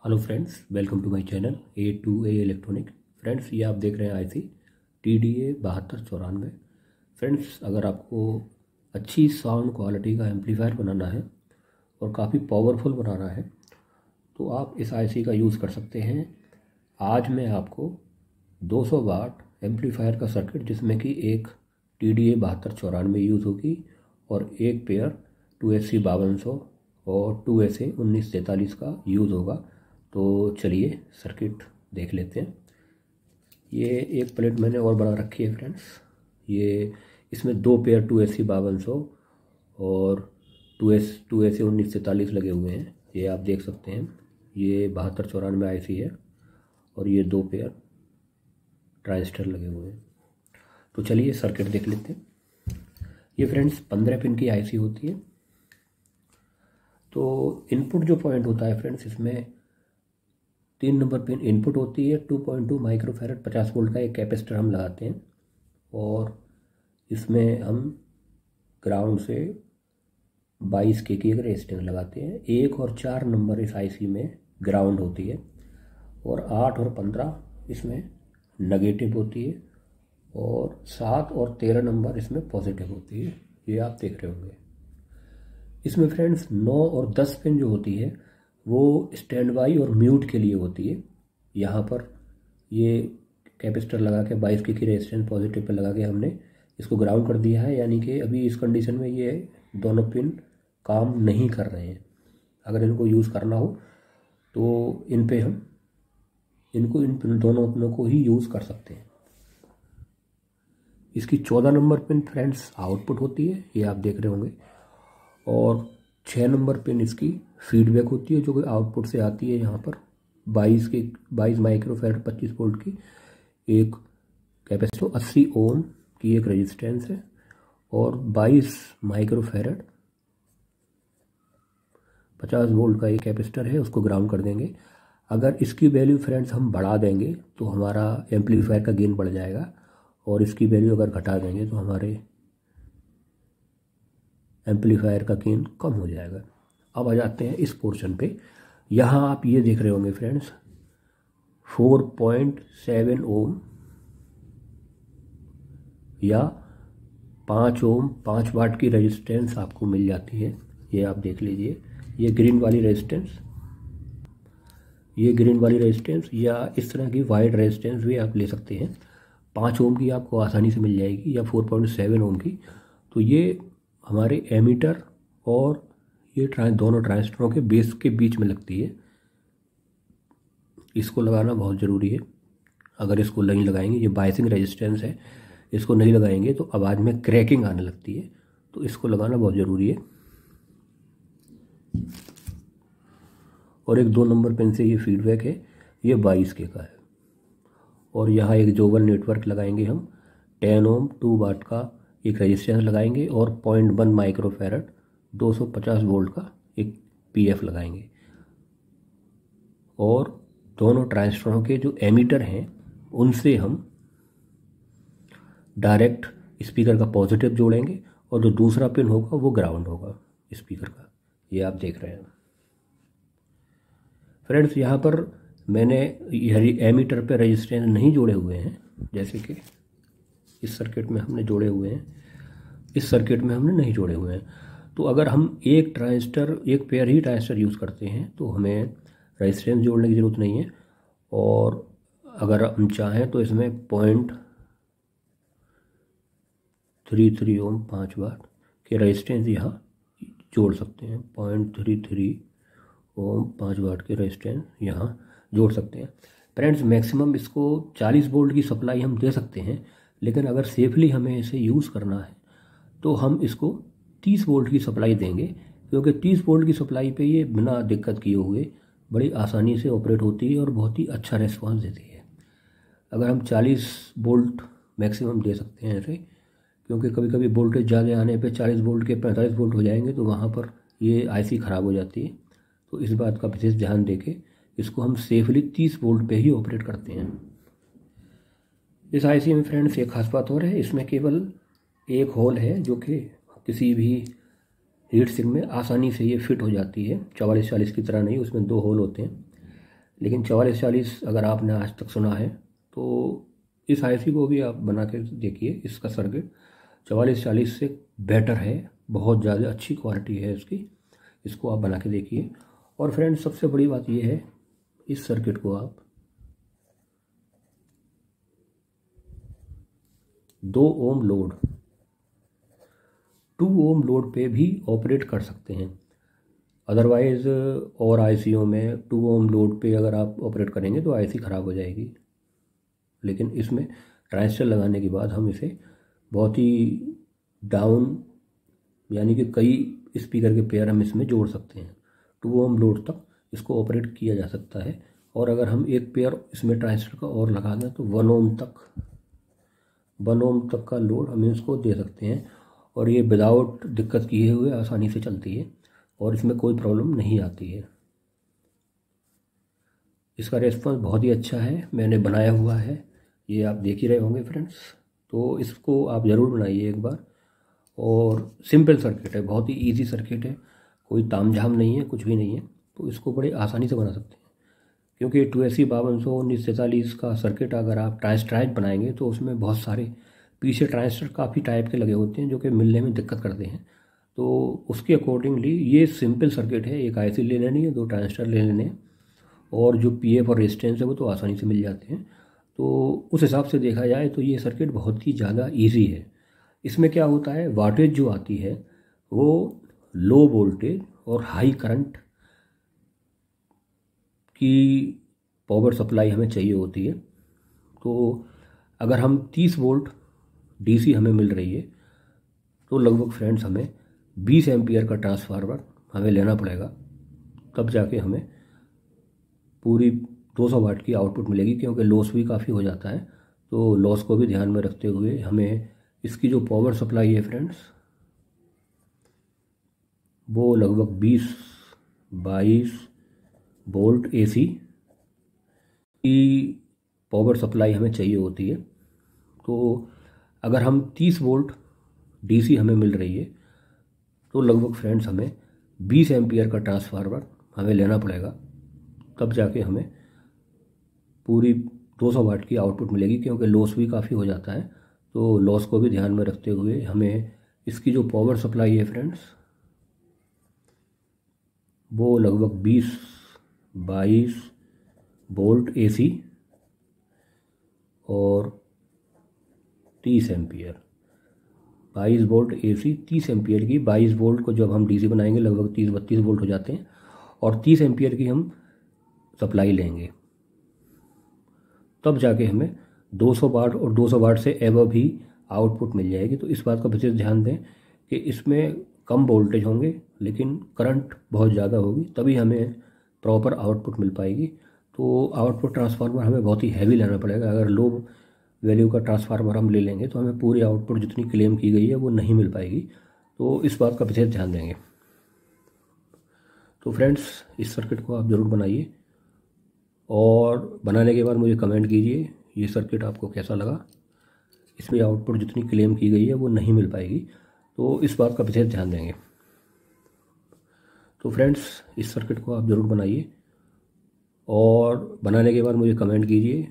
Hello friends, welcome to my channel A2A electronic. Friends, ये आप देख रहे हैं आईसी TDA 7294। फ्रेंड्स, अगर आपको अच्छी साउंड क्वालिटी का एम्पलीफायर बनाना है और काफ़ी पावरफुल बनाना है तो आप इस आईसी का यूज़ कर सकते हैं। आज मैं आपको 200 वाट एम्पलीफायर का सर्किट, जिसमें कि एक TDA 7294 यूज़ होगी और एक पेयर 2SC 5200 और 2SA 1943 का यूज़ होगा। तो चलिए सर्किट देख लेते हैं। ये एक प्लेट मैंने और बना रखी है फ्रेंड्स। ये इसमें दो पेयर 2SC 5200 और 2SA 1943 लगे हुए हैं। ये आप देख सकते हैं। ये 7294 आईसी है और ये दो पेयर ट्रांजिस्टर लगे हुए हैं। तो चलिए सर्किट देख लेते हैं। ये फ्रेंड्स 15 पिन की आईसी होती है। तो इनपुट जो पॉइंट होता है फ्रेंड्स, इसमें 3 नंबर पिन इनपुट होती है। 2.2 माइक्रोफैरड 50 वोल्ट का एक कैपेसिटर हम लगाते हैं और इसमें हम ग्राउंड से 22 के की एक रेजिस्टेंस लगाते हैं। 1 और 4 नंबर इस आईसी में ग्राउंड होती है और 8 और 15 इसमें नेगेटिव होती है और 7 और 13 नंबर इसमें पॉजिटिव होती है। ये आप देख रहे होंगे। इसमें फ्रेंड्स 9 और 10 पिन जो होती है वो स्टैंड बाई और म्यूट के लिए होती है। यहाँ पर ये कैपेसिटर लगा के 22 के की रेजिस्टेंस पॉजिटिव पे लगा के हमने इसको ग्राउंड कर दिया है, यानी कि अभी इस कंडीशन में ये दोनों पिन काम नहीं कर रहे हैं। अगर इनको यूज़ करना हो तो इन पे हम इन दोनों पिनों को ही यूज़ कर सकते हैं। इसकी 14 नंबर पिन फ्रेंड्स आउटपुट होती है, ये आप देख रहे होंगे, और 6 नंबर पिन इसकी फीडबैक होती है जो कि आउटपुट से आती है। यहाँ पर 22 माइक्रोफैरड 25 वोल्ट की एक कैपेसिटर, 80 ओम की एक रेजिस्टेंस है और 22 माइक्रोफैरड 50 वोल्ट का एक कैपेसिटर है। उसको ग्राउंड कर देंगे। अगर इसकी वैल्यू फ्रेंड्स हम बढ़ा देंगे तो हमारा एम्पलीफायर का गेन बढ़ जाएगा और इसकी वैल्यू अगर घटा देंगे तो हमारे एम्पलीफायर का गेन कम हो जाएगा। अब आ जाते हैं इस पोर्शन पे। यहाँ आप ये देख रहे होंगे फ्रेंड्स 4.7 ओम या 5 ओम 5 वाट की रेजिस्टेंस आपको मिल जाती है। ये आप देख लीजिए। ये ग्रीन वाली रेजिस्टेंस या इस तरह की वाइट रेजिस्टेंस भी आप ले सकते हैं। 5 ओम की आपको आसानी से मिल जाएगी या 4.7 ओम की। तो ये हमारे एमीटर और ये दोनों ट्रांजिस्टरों के बेस के बीच में लगती है। इसको लगाना बहुत ज़रूरी है। अगर इसको नहीं लगाएंगे, ये बायसिंग रेजिस्टेंस है, इसको नहीं लगाएंगे तो आवाज़ में क्रैकिंग आने लगती है। तो इसको लगाना बहुत ज़रूरी है। और एक 2 नंबर पिन से ये फीडबैक है, ये 22 के का है। और यहाँ एक जोबल नेटवर्क लगाएंगे हम। 10 ओम 2 वाट का एक रेजिस्टेंस लगाएंगे और 0.1 माइक्रोफैरड 250 वोल्ट का एक PF लगाएंगे। और दोनों ट्रांजिस्टरों के जो एमीटर हैं उनसे हम डायरेक्ट स्पीकर का पॉजिटिव जोड़ेंगे और जो दूसरा पिन होगा वो ग्राउंड होगा स्पीकर का। ये आप देख रहे हैं फ्रेंड्स। यहाँ पर मैंने एमीटर पे रेजिस्टेंस नहीं जोड़े हुए हैं, जैसे कि इस सर्किट में हमने जोड़े हुए हैं, इस सर्किट में हमने नहीं जोड़े हुए हैं। तो अगर हम एक पेयर ही ट्रांजिस्टर यूज़ करते हैं तो हमें रेजिस्टेंस जोड़ने की ज़रूरत नहीं है। और अगर हम चाहें तो इसमें 0.33 ओम 5 वाट के रेजिस्टेंस यहाँ जोड़ सकते हैं। 0.33 ओम 5 वाट के रेजिस्टेंस यहाँ जोड़ सकते हैं फ्रेंड्स। मैक्सिमम इसको 40 वोल्ट की सप्लाई हम दे सकते हैं, लेकिन अगर सेफली हमें इसे यूज़ करना है तो हम इसको 30 वोल्ट की सप्लाई देंगे, क्योंकि 30 वोल्ट की सप्लाई पे ये बिना दिक्कत किए हुए बड़ी आसानी से ऑपरेट होती है और बहुत ही अच्छा रिस्पांस देती है। अगर हम 40 वोल्ट मैक्सिमम दे सकते हैं ऐसे, क्योंकि कभी कभी वोल्टेज ज़्यादा आने पे 40 वोल्ट के 45 वोल्ट हो जाएंगे तो वहाँ पर ये आईसी ख़राब हो जाती है। तो इस बात का विशेष ध्यान देके इसको हम सेफली 30 वोल्ट पे ही ऑपरेट करते हैं। इस आईसी में फ्रेंड्स एक खास बात और है, इसमें केवल एक होल है जो कि किसी भी हीट सिंक में आसानी से ये फिट हो जाती है। 4440 की तरह नहीं, उसमें 2 होल होते हैं। लेकिन 4440 अगर आपने आज तक सुना है तो इस आईसी को भी आप बना के देखिए। इसका सर्किट 4440 से बेटर है, बहुत ज़्यादा अच्छी क्वालिटी है इसकी। इसको आप बना के देखिए। और फ्रेंड्स, सबसे बड़ी बात यह है, इस सर्किट को आप 2 ओम लोड, 2 ओम लोड पे भी ऑपरेट कर सकते हैं। अदरवाइज़ और आईसीओ में 2 ओम लोड पे अगर आप ऑपरेट करेंगे तो आईसी ख़राब हो जाएगी। लेकिन इसमें ट्रांजिस्टर लगाने के बाद हम इसे बहुत ही डाउन, यानी कि कई स्पीकर के पेयर हम इसमें जोड़ सकते हैं। 2 ओम लोड तक इसको ऑपरेट किया जा सकता है। और अगर हम एक पेयर इसमें ट्रांजिस्टर का और लगा दें तो 1 ओम तक का लोड हम इसको दे सकते हैं। और ये विदाउट दिक्कत किए हुए आसानी से चलती है और इसमें कोई प्रॉब्लम नहीं आती है। इसका रेस्पॉन्स बहुत ही अच्छा है, मैंने बनाया हुआ है, ये आप देख ही रहे होंगे फ्रेंड्स। तो इसको आप ज़रूर बनाइए एक बार। और सिंपल सर्किट है, बहुत ही इजी सर्किट है, कोई तामझाम नहीं है, कुछ भी नहीं है। तो इसको बड़े आसानी से बना सकते हैं। क्योंकि 8280 5200 1943 का सर्किट अगर आप ट्रांजिस्टर बनाएंगे तो उसमें बहुत सारे पीछे ट्रांजिस्टर काफ़ी टाइप के लगे होते हैं जो कि मिलने में दिक्कत करते हैं। तो उसके अकॉर्डिंगली ये सिंपल सर्किट है। एक आईसी ले लेनी है, 2 ट्रांजिस्टर ले लेने हैं, और जो पीएफ और रेजिस्टेंस है वो तो आसानी से मिल जाते हैं। तो उस हिसाब से देखा जाए तो ये सर्किट बहुत ही ज़्यादा ईजी है। इसमें क्या होता है, वाटेज जो आती है वो लो वोल्टेज और हाई करंट की पावर सप्लाई हमें चाहिए होती है। तो अगर हम 30 वोल्ट डीसी हमें मिल रही है तो लगभग फ्रेंड्स हमें 20 एम्पियर का ट्रांसफार्मर हमें लेना पड़ेगा, तब जाके हमें पूरी 200 वाट की आउटपुट मिलेगी। क्योंकि लॉस भी काफ़ी हो जाता है, तो लॉस को भी ध्यान में रखते हुए हमें इसकी जो पावर सप्लाई है फ्रेंड्स वो लगभग 20-22 वोल्ट एसी की पावर सप्लाई हमें चाहिए होती है। तो अगर हम 30 वोल्ट डीसी हमें मिल रही है तो लगभग फ्रेंड्स हमें 20 एम्पियर का ट्रांसफार्मर हमें लेना पड़ेगा, तब जाके हमें पूरी 200 वाट की आउटपुट मिलेगी। क्योंकि लॉस भी काफ़ी हो जाता है, तो लॉस को भी ध्यान में रखते हुए हमें इसकी जो पावर सप्लाई है फ्रेंड्स वो लगभग 20-22 वोल्ट एसी और 30 एम्पियर। 22 वोल्ट एसी 30 एम्पियर की, 22 वोल्ट को जब हम डीसी बनाएंगे लगभग 30-32 वोल्ट हो जाते हैं, और 30 एम्पियर की हम सप्लाई लेंगे, तब जाके हमें 200 वाट और 200 वाट से एबव ही आउटपुट मिल जाएगी। तो इस बात का विशेष ध्यान दें कि इसमें कम वोल्टेज होंगे लेकिन करंट बहुत ज़्यादा होगी, तभी हमें प्रॉपर आउटपुट मिल पाएगी। तो आउटपुट ट्रांसफार्मर हमें बहुत ही हैवी लेना पड़ेगा। अगर लो वैल्यू का ट्रांसफार्मर हम ले लेंगे तो हमें पूरी आउटपुट जितनी क्लेम की गई है वो नहीं मिल पाएगी। तो इस बात का विशेष ध्यान देंगे। तो फ्रेंड्स, इस सर्किट को आप ज़रूर बनाइए और बनाने के बाद मुझे कमेंट कीजिए ये सर्किट आपको कैसा लगा। इसमें आउटपुट जितनी क्लेम की गई है वो नहीं मिल पाएगी, तो इस बात का विशेष ध्यान देंगे। तो फ्रेंड्स, इस सर्किट को आप ज़रूर बनाइए और बनाने के बाद मुझे कमेंट कीजिए